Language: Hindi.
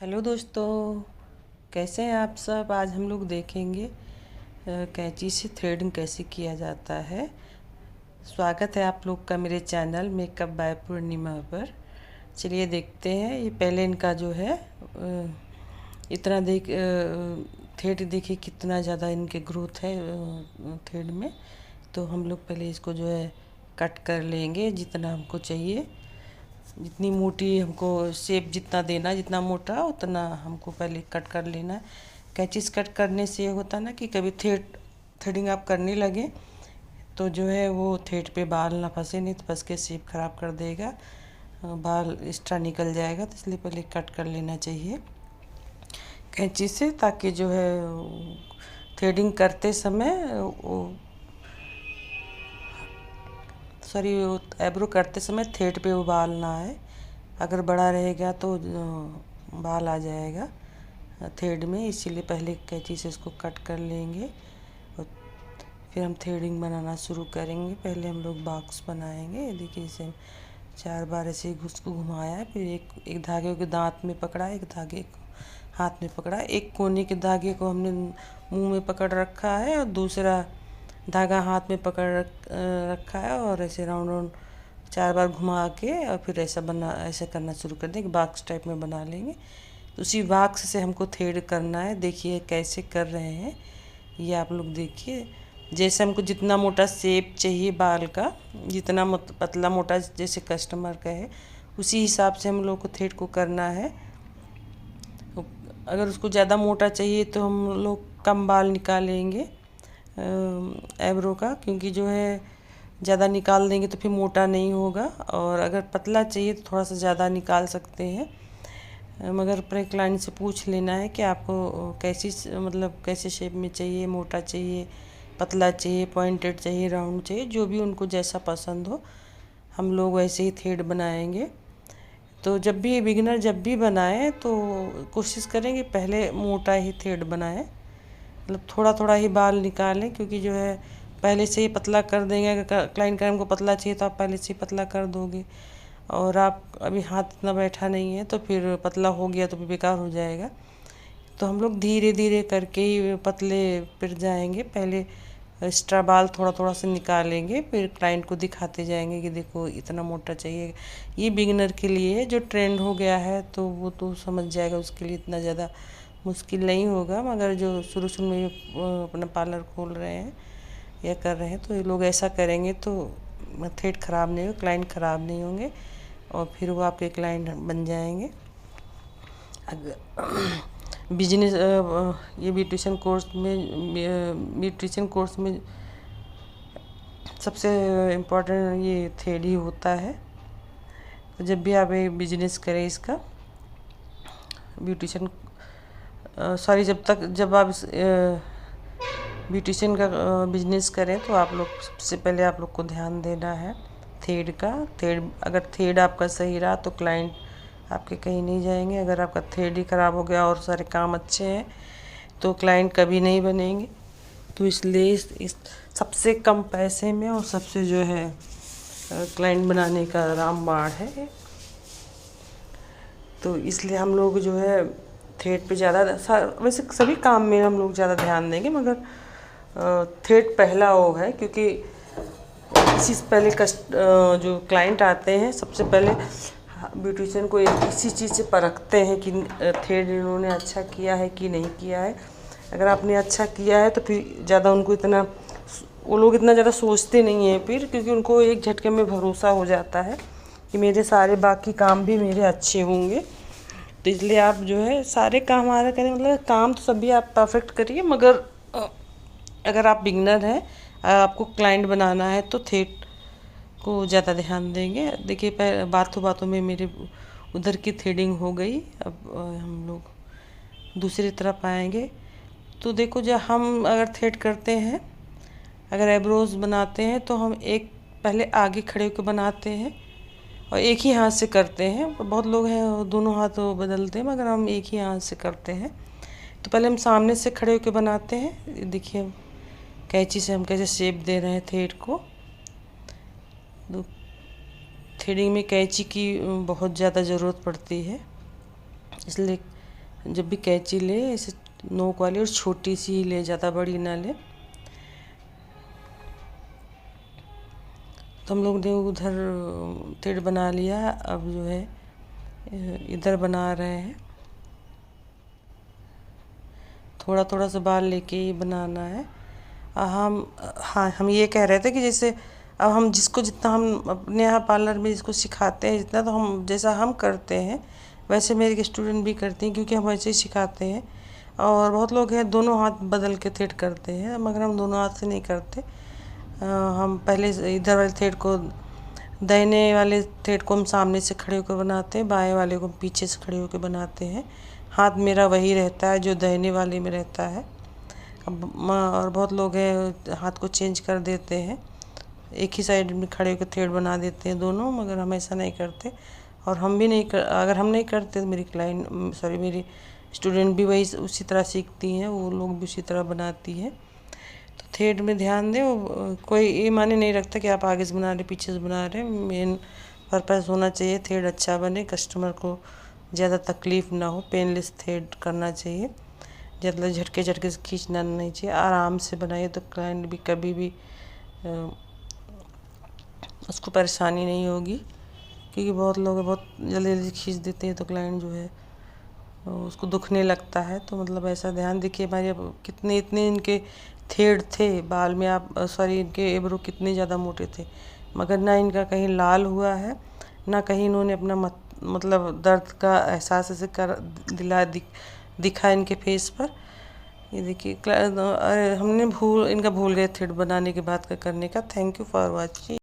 हेलो दोस्तों, कैसे हैं आप सब। आज हम लोग देखेंगे कैंची से थ्रेडिंग कैसे किया जाता है। स्वागत है आप लोग का मेरे चैनल मेकअप बाय पूर्णिमा पर। चलिए देखते हैं। ये पहले इनका जो है इतना थ्रेड देखिए कितना ज़्यादा इनके ग्रोथ है थ्रेड में। तो हम लोग पहले इसको जो है कट कर लेंगे जितना हमको चाहिए। जितनी मोटी हमको शेप जितना देना, जितना मोटा उतना हमको पहले कट कर लेना है। कैंची से कट करने से ये होता ना कि कभी थ्रेडिंग आप करने लगे तो जो है वो थ्रेड पे बाल ना फंसे, नहीं तो फंस के शेप खराब कर देगा, बाल एक्स्ट्रा निकल जाएगा। तो इसलिए पहले कट कर लेना चाहिए कैंची से, ताकि जो है थ्रेडिंग करते समय एब्रो करते समय थ्रेड पे वो बाल ना आए। अगर बड़ा रहेगा तो बाल आ जाएगा थ्रेड में, इसीलिए पहले कैंची से इसको कट कर लेंगे और फिर हम थ्रेडिंग बनाना शुरू करेंगे। पहले हम लोग बॉक्स बनाएंगे। देखिए इसे 4 बार ऐसे उसको घुमाया, फिर एक धागे को दांत में पकड़ा, एक धागे को हाथ में पकड़ा, एक कोने के धागे को हमने मुंह में पकड़ रखा है और दूसरा धागा हाथ में पकड़ रखा है, और ऐसे राउंड राउंड 4 बार घुमा के और फिर ऐसा करना शुरू कर देंगे। बॉक्स टाइप में बना लेंगे। तो उसी बॉक्स से हमको थ्रेड करना है। देखिए कैसे कर रहे हैं, ये आप लोग देखिए। जैसे हमको जितना मोटा शेप चाहिए बाल का, जितना पतला मोटा जैसे कस्टमर का है, उसी हिसाब से हम लोग को थ्रेड को करना है। अगर उसको ज़्यादा मोटा चाहिए तो हम लोग कम बाल निकालेंगे एब्रो का, क्योंकि जो है ज़्यादा निकाल देंगे तो फिर मोटा नहीं होगा। और अगर पतला चाहिए तो थोड़ा सा ज़्यादा निकाल सकते हैं, मगर पर क्लाइंट से पूछ लेना है कि आपको कैसे शेप में चाहिए, मोटा चाहिए, पतला चाहिए, पॉइंटेड चाहिए, राउंड चाहिए, जो भी उनको जैसा पसंद हो हम लोग वैसे ही थ्रेड बनाएंगे। तो जब भी बनाए तो कोशिश करें कि पहले मोटा ही थ्रेड बनाएं, मतलब थोड़ा थोड़ा ही बाल निकालें, क्योंकि जो है पहले से ही पतला कर देंगे। अगर क्लाइंट का हमको पतला चाहिए तो आप पहले से ही पतला कर दोगे, और आप अभी हाथ इतना बैठा नहीं है तो फिर पतला हो गया तो फिर बेकार हो जाएगा। तो हम लोग धीरे धीरे करके ही पतले फिर जाएंगे। पहले एक्स्ट्रा बाल थोड़ा थोड़ा से निकालेंगे, फिर क्लाइंट को दिखाते जाएंगे कि देखो इतना मोटा चाहिए। ये बिगिनर के लिए है, जो ट्रेंड हो गया है तो वो तो समझ जाएगा, उसके लिए इतना ज़्यादा मुश्किल नहीं होगा। मगर जो शुरू शुरू में अपना पार्लर खोल रहे हैं या कर रहे हैं तो ये लोग ऐसा करेंगे तो थ्रेड ख़राब नहीं होगा, क्लाइंट ख़राब नहीं होंगे, और फिर वो आपके क्लाइंट बन जाएंगे। बिजनेस ये ब्यूटिशियन कोर्स में सबसे इम्पोर्टेंट ये थ्रेड ही होता है। तो जब भी आप एक बिजनेस करें इसका ब्यूटिशियन जब आप ब्यूटिशियन का बिजनेस करें तो आप लोग सबसे पहले आप लोग को ध्यान देना है थ्रेड का। अगर थ्रेड आपका सही रहा तो क्लाइंट आपके कहीं नहीं जाएंगे। अगर आपका थ्रेड ही ख़राब हो गया और सारे काम अच्छे हैं तो क्लाइंट कभी नहीं बनेंगे। तो इसलिए इस सबसे कम पैसे में और सबसे जो है क्लाइंट बनाने का रामबाण है। तो इसलिए हम लोग जो है थ्रेड पे ज़्यादा, वैसे सभी काम में हम लोग ज़्यादा ध्यान देंगे, मगर थ्रेड पहला वो है, क्योंकि इसी से पहले जो क्लाइंट आते हैं सबसे पहले ब्यूटिशियन को इसी चीज़ से परखते हैं कि थ्रेड इन्होंने अच्छा किया है कि नहीं किया है। अगर आपने अच्छा किया है तो फिर ज़्यादा वो लोग इतना ज़्यादा सोचते नहीं हैं फिर, क्योंकि उनको एक झटके में भरोसा हो जाता है कि मेरे सारे बाकी काम भी मेरे अच्छे होंगे। तो इसलिए आप जो है सारे काम हमारा करें, मतलब काम तो सभी आप परफेक्ट करिए, मगर अगर आप बिगनर हैं, आपको क्लाइंट बनाना है तो थ्रेड को ज़्यादा ध्यान देंगे। देखिए बातों बातों में मेरे उधर की थ्रेडिंग हो गई। अब हम लोग दूसरी तरफ आएंगे। तो देखो, जब हम अगर थ्रेड करते हैं, अगर एब्रोज बनाते हैं तो हम एक पहले आगे खड़े होकर बनाते हैं और एक ही हाथ से करते हैं। बहुत लोग हैं दोनों हाथ बदलते हैं, मगर हम एक ही हाथ से करते हैं। तो पहले हम सामने से खड़े होकर बनाते हैं। देखिए कैंची से हम कैसे शेप दे रहे हैं थ्रेड को। थ्रेडिंग में कैंची की बहुत ज़्यादा ज़रूरत पड़ती है, इसलिए जब भी कैंची ले ऐसे नोक वाली और छोटी सी ही ले, ज़्यादा बड़ी ना ले। तो हम लोग ने उधर थ्रेड बना लिया, अब जो है इधर बना रहे हैं। थोड़ा थोड़ा सा बाल लेके ही बनाना है। हम ये कह रहे थे कि जैसे अब हम जिसको जितना हम अपने यहाँ पार्लर में जिसको सिखाते हैं जितना, तो हम जैसा हम करते हैं वैसे मेरे स्टूडेंट भी करती हैं, क्योंकि हम वैसे ही सिखाते हैं। और बहुत लोग हैं दोनों हाथ बदल के थ्रेड करते हैं, मगर हम दोनों हाथ से नहीं करते। हम पहले इधर वाले थ्रेड को, दाहिने वाले थ्रेड को हम सामने से खड़े होकर बनाते हैं, बाएं वाले को पीछे से खड़े होकर बनाते हैं। हाथ मेरा वही रहता है जो दाहिने वाले में रहता है। अब और बहुत लोग हैं हाथ को चेंज कर देते हैं, एक ही साइड में खड़े होकर थ्रेड बना देते हैं दोनों, मगर हम ऐसा नहीं करते। और हम भी नहीं अगर हम नहीं करते तो मेरी स्टूडेंट भी वही उसी तरह सीखती हैं, वो लोग भी उसी तरह बनाती हैं। तो थ्रेड में ध्यान दें, वो कोई ये माने नहीं रखता कि आप आगे से बना रहे पीछे से बना रहे। मेन पर्पस होना चाहिए थ्रेड अच्छा बने, कस्टमर को ज़्यादा तकलीफ़ ना हो, पेनलेस थ्रेड करना चाहिए। ज़्यादा झटके झटके से खींचना नहीं चाहिए, आराम से बनाइए तो क्लाइंट भी कभी भी उसको परेशानी नहीं होगी। क्योंकि बहुत लोग बहुत जल्दी जल्दी खींच देते हैं तो क्लाइंट जो है उसको दुखने लगता है। तो मतलब ऐसा ध्यान देखिए, हमारे अब कितने इतने इनके थ्रेड थे बाल में, इनके एब्रो कितने ज़्यादा मोटे थे, मगर ना इनका कहीं लाल हुआ है, ना कहीं इन्होंने अपना मतलब दर्द का एहसास ऐसे दिखा इनके फेस पर। ये देखिए हमने इनका भूल गए थ्रेड बनाने के बाद का करने का। Thank you for watching.